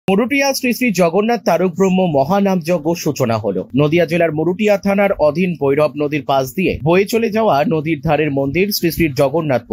মরুটিয়া শ্রী শ্রী জগন্নাথ তারক ব্রহ্ম মহানামযজ্ঞ সূচনা হলো। নদিয়া জেলার মরুটিয়া থানার অধীন ভৈরব নদীর পাশ দিয়ে বয়ে চলে যাওয়া নদীর ধারের মন্দির শ্রী শ্রী জগন্নাথ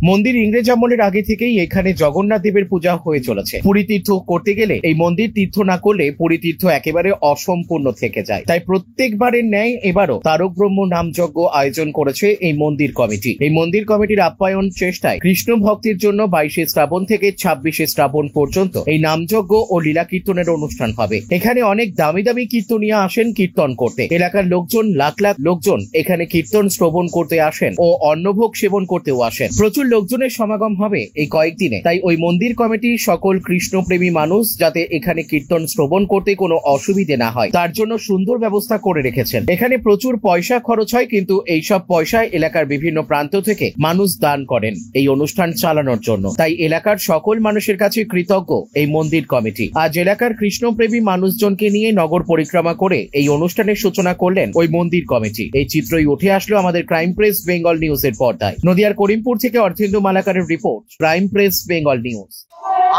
মন্দির ইংরেজ আমলের আগে থেকেই এখানে জগন্নাথ দেবের পূজা হয়ে চলেছে। পুরী তীর্থ করতে গেলে এই মন্দির তীর্থ না করলে পুরী তীর্থ একেবারে অসম্পূর্ণ থেকে যায়। তাই প্রত্যেকবারের ন্যায় এবারও তারক ব্রহ্ম নামযজ্ঞ আয়োজন করেছে এই মন্দির কমিটি। এই মন্দির কমিটির আপ্যায়ন চেষ্টায় কৃষ্ণ ভক্তির জন্য 22শে শ্রাবণ থেকে 26শে শ্রাবণ পর্যন্ত এই নামযজ্ঞ ও লীলা কীর্তনের অনুষ্ঠান হবে। এখানে অনেক দামি দামি কীর্তনীয়া আসেন কীর্তন করতে। এলাকার লোকজন, লাখ লাখ লোকজন এখানে কীর্তন শ্রবণ করতে আসেন ও অন্নভোগ সেবন করতেও আসেন। প্রচুর লোকজনের সমাগম হবে এই কয়েকদিনে। তাই ওই মন্দির কমিটি সকল কৃষ্ণপ্রেমী মানুষ যাতে এখানে কীর্তন শ্রবণ করতে কোনো অসুবিধে না হয় তার জন্য সুন্দর ব্যবস্থা করে রেখেছেন। এখানে প্রচুর পয়সা খরচ হয়, কিন্তু এইসব পয়সায় এলাকার বিভিন্ন প্রান্ত থেকে মানুষ দান করেন এই অনুষ্ঠান চালানোর জন্য। তাই এলাকার সকল মানুষের কাছে কৃতজ্ঞ এই মন্দির কমিটি। আজ এলাকার কৃষ্ণপ্রেমী মানুষজনকে নিয়ে নগর পরিক্রমা করে এই অনুষ্ঠানের সূচনা করলেন ওই মন্দির কমিটি। এই চিত্রই উঠে আসলো আমাদের ক্রাইম প্রেস বেঙ্গল নিউজের পর্দায়। নদিয়ার করিমপুর থেকে অর্থেন্দু মালাকারের report, crime press Bengal news.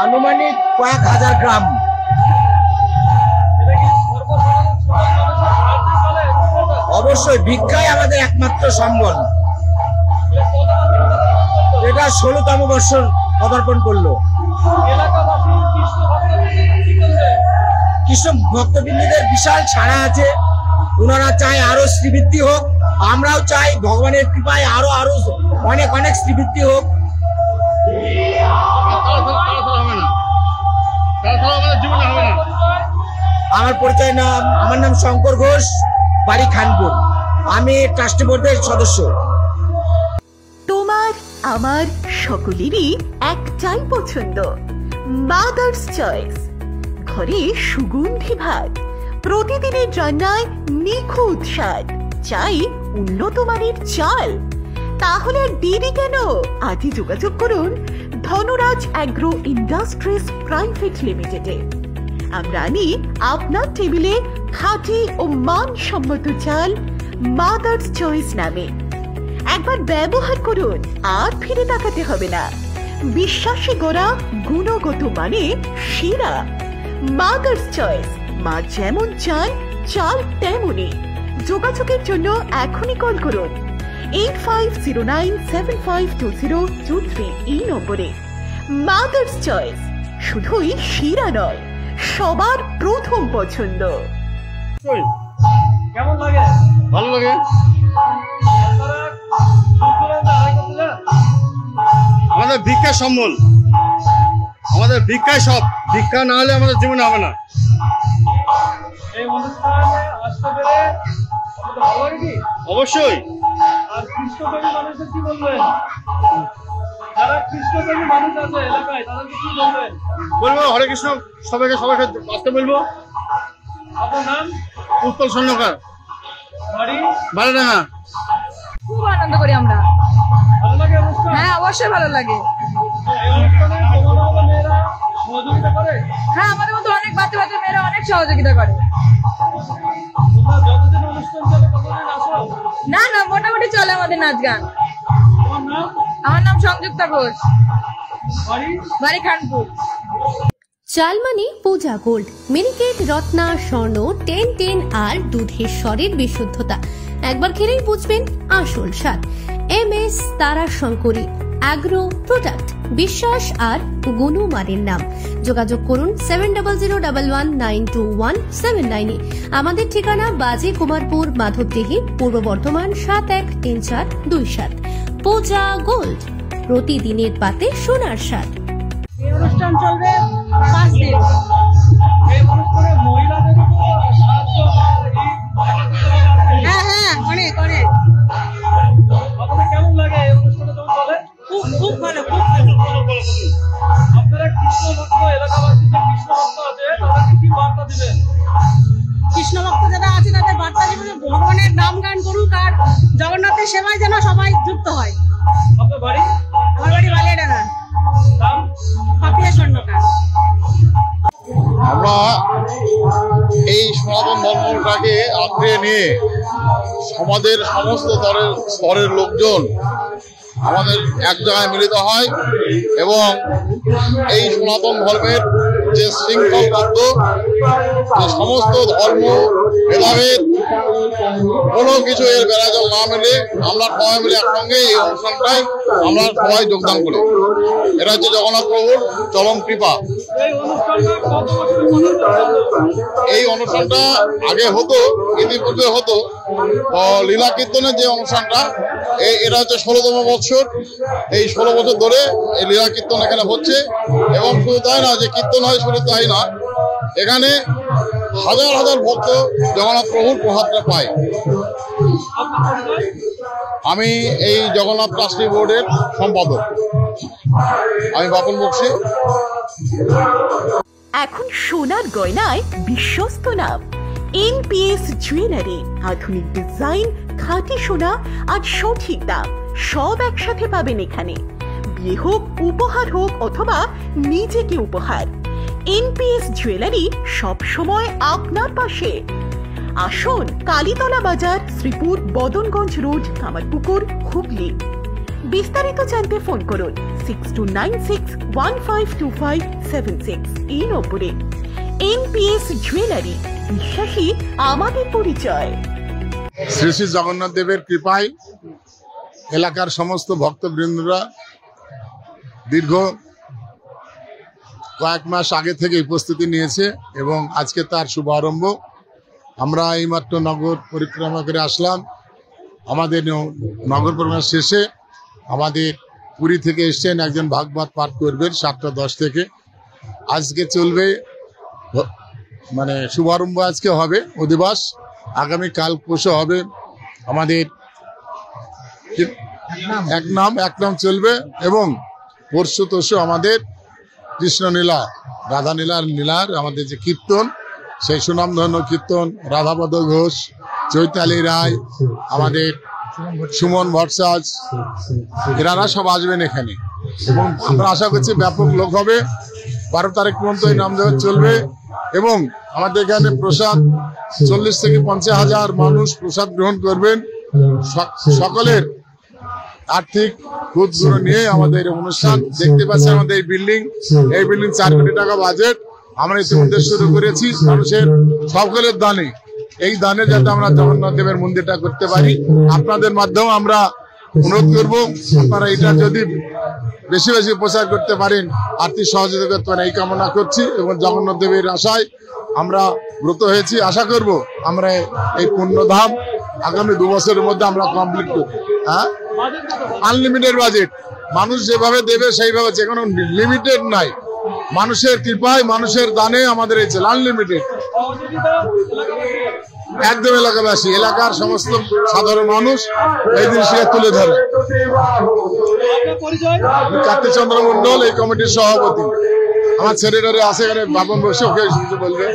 আনুমানিক কয়েক হাজার গ্রাম। অবশ্যই ভিক্ষাই আমাদের একমাত্র সম্বল। এটা 16তম বর্ষ পদার্পণ করলো। কৃষ্ণ ভক্তবৃন্দদের বিশাল ছাড়া আছে। ওনারা চায় আরো শ্রীবৃদ্ধি হোক, আমরাও চাই ভগবানের কৃপায় আরো অনেক অনেক শ্রীবৃদ্ধি হোক। আমার পরিচয় নাম, আমার নাম শঙ্কর ঘোষ, বাড়ি খানপুর। আমি ট্রাস্টি বোর্ডের সদস্য। তোমার আমার সকলেরই একটাই পছন্দ, মাদার্স চয়েস। ঘরে সুগন্ধি ভাত, প্রতিদিনের রান্নায় নিখুঁত স্বাদ, চাই উন্নত মানের চাল। তাহলে আর দেরি কেন? আজই যোগাযোগ করুন ধনরাজ অ্যাগ্রো ইন্ডাস্ট্রিজ প্রাইভেট লিমিটেডে। আমরা আনি আপনার টেবিলে খাঁটি ও মানসম্মত চাল মাদার্স চয়েস নামে। একবার ব্যবহার করুন, আর ফিরে তাকাতে হবে না। বিশ্বাসে গড়া গুণগত মানে সেরা মাদার্স চয়েস। মা যেমন চান, চাল তেমনই। যোগাযোগের জন্য এখনই কল করুন 8509752023 এই নম্বরে। মাদার্স চয়েস শুধুই সেরা নয়, সবার প্রথম পছন্দ। কেমন লাগে? ভালো লাগে। আমাদের ভিক্ষা সম্বল, আমাদের ভিক্ষায় সব। ভিক্ষা না হলে আমাদের জীবনে হবে না। এই অনুষ্ঠানে আসতে পেরে ভালো লাগে কি? অবশ্যই। আর কৃষ্ণপ্রেমী মানুষদের কি বলবেন? যারা কৃষ্ণপ্রেমী মানুষ আছে এলাকায় তাদেরকে কি বলবেন? বলবো হরে কৃষ্ণ, সবাইকে আসতে বলবো। আপনার নাম? উত্তল স্বর্ণকার, বাড়ি বারাডাঙ্গা। খুব আনন্দ করি আমরা। ভালো লাগে অনুষ্ঠান? হ্যাঁ, অবশ্যই ভালো লাগে। এই অনুষ্ঠানে তোমার মেয়েরা সহযোগিতা করে? হ্যাঁ, আমাদের মতো অনেক বাচ্চা বাচ্চা মেয়েরা অনেক সহযোগিতা করে। তোমরা যতদিন অনুষ্ঠান চলে ততদিন আসো? না না, মোটামুটি চলে আমাদের নাচ গান। তোমার নাম? আমার নাম সংযুক্তা ঘোষ, বাড়ি খানপুর। চালমানি পূজা গোল্ড, মিনিকেট, রত্না, স্বর্ণ 1010 আর দুধের স্বরের বিশুদ্ধতা। একবার খেলেই বুঝবেন আসল স্বাদ। MS তারা শঙ্করী অ্যাগ্রো প্রোডাক্ট, বিশ্বাস আর গুণমানের নাম। যোগাযোগ করুন 7001192179। আমাদের ঠিকানা বাজে কুমারপুর, মাধবদেহি, পূর্ব বর্ধমান 713427। পূজা গোল্ড, প্রতিদিনের পাতে সোনার স্বাদ। এই অনুষ্ঠান চলবে 5 দিন। এই অনুষ্ঠানে মহিলাদের সাহায্য হ্যাঁ হ্যাঁ, অনেক অনেক। আপনাদের কেমন লাগে এই অনুষ্ঠানে যখন চলে? খুব ভালো, খুব ভালো। আপনারা কৃষ্ণ ভক্ত, এলাকাবাসী যে কৃষ্ণ ভক্ত আছে তাদেরকে কি বার্তা দিবেন? কৃষ্ণ ভক্ত যারা আছে তাদের বার্তা জীবনে ভগবানের নাম গান করুক আর জগন্নাথের সেবায় যেন সবাই যুক্ত হয়। আপনার বাড়ি? আমার বাড়ি বালিয়াডাঙ্গা, নাম? পাপিয়া স্বর্ণকার। আমরা এই সনাতন ধর্মটাকে আঁকড়ে নিয়ে সমাজের সমস্ত স্তরের লোকজন আমাদের এক জায়গায় মিলিত হয় এবং এই সনাতন ধর্মের যে শৃঙ্খলবদ্ধ, যে সমস্ত ধর্ম ভেদাভেদ কোনো কিছু এর বেড়াজল না মিলে আমরা সবাই মিলে একসঙ্গে এই অনুষ্ঠানটাই আমরা সবাই যোগদান করি। এটা হচ্ছে জগন্নাথ প্রভুর চরম কৃপা। এই অনুষ্ঠানটা আগে হতো, ইতিপূর্বে হতো লীলা কীর্তনের যে অনুষ্ঠানটা, এটা হচ্ছে 16তম বৎসর। এই 16 বছর ধরে এই লীলা কীর্তন এখানে হচ্ছে এবং শুধু তাই না যে কীর্তন হয়, শুধু তাই না, এখানে হাজার হাজার ভক্ত জগন্নাথ প্রভুর প্রসাদটা পায়। আমি এই জগন্নাথ ট্রাস্টি বোর্ডের সম্পাদক, আমি বাপন বক্সি। এখন সোনার গয়নায় বিশ্বস্ত নাম এনপিএস জুয়েলারি। আধুনিক ডিজাইন, খাঁটি সোনা আর সঠিক দাম সব একসাথে পাবেন এখানে। বিয়ে হোক, উপহার হোক অথবা নিজেকে উপহার, এনপিএস জুয়েলারি সব সময় আপনার পাশে। আসুন, কালীতলা বাজার, শ্রীপুর, বদনগঞ্জ রোড, কামারপুকুর, হুগলি। বিস্তারিত জানতে ফোন করুন 6296152576 এই নম্বরে। এনপিএস জুয়েলারি, বিশ্বাসী আমাদের পরিচয়। শ্রী শ্রী জগন্নাথ দেবের কৃপায় এলাকার সমস্ত ভক্তবৃন্দরা দীর্ঘ কয়েক মাস আগে থেকে উপস্থিতি নিয়েছে এবং আজকে তার শুভারম্ভ। আমরা এইমাত্র নগর পরিক্রমা করে আসলাম। আমাদের নগর পরিক্রমা শেষে আমাদের পুরী থেকে এসছেন একজন ভাগবত পাঠ করবেন 7:10 থেকে। আজকে চলবে, মানে শুভারম্ভ আজকে হবে অধিবাস, আগামীকাল পরশু হবে আমাদের এক নাম চলবে এবং পরশু তরশু আমাদের কৃষ্ণলীলা, নীলার আমাদের যে কীর্তন, সেই সুনামধন্য কীর্তন রাধাপদ ঘোষ, চৈতালি রায়, আমাদের সুমন ভট্টাচার্য, এনারা সব আসবেন এখানে এবং আমরা আশা করছি ব্যাপক লোক হবে। 12 তারিখ পর্যন্ত এই নামদেব চলবে এবং আমাদের এখানে প্রসাদ 40 থেকে 50 হাজার মানুষ প্রসাদ গ্রহণ করবেন। সকলের আর্থিক খুদগুলো নিয়ে আমাদের অনুষ্ঠান দেখতে পাচ্ছি। আমাদের এই বিল্ডিং 4 কোটি টাকা বাজেট আমরা ইতিমধ্যে শুরু করেছি। মানুষের সকলের দানে, এই দানে যাতে আমরা জগন্নাথ দেবের মন্দিরটা করতে পারি, আপনাদের মাধ্যমে আমরা অনুরোধ করব আপনারা এটা যদি বেশি বেশি প্রচার করতে পারেন, আর্থিক সহযোগিতা করতে পারেন, এই কামনা করছি এবং জগন্নাথ দেবের আশায় আমরা ব্রত হয়েছি। আশা করব আমরা এই পুণ্যধাম আগামী 2 বছরের মধ্যে আমরা কমপ্লিট করব। হ্যাঁ, আনলিমিটেড বাজেট, মানুষ যেভাবে দেবে সেইভাবে, যে কোনো লিমিটেড নাই। মানুষের কৃপায়, মানুষের দানে আমাদের এই আনলিমিটেড। একদম এলাকাবাসী, এলাকার সমস্ত সাধারণ মানুষ এই জিনিসটা তুলে ধরে। কার্তিক চন্দ্র মন্ডল, এই কমিটির সভাপতি। আমার সেক্রেটারি আছে এখানে, বাপন বসে, ওকে কিছু বলবে।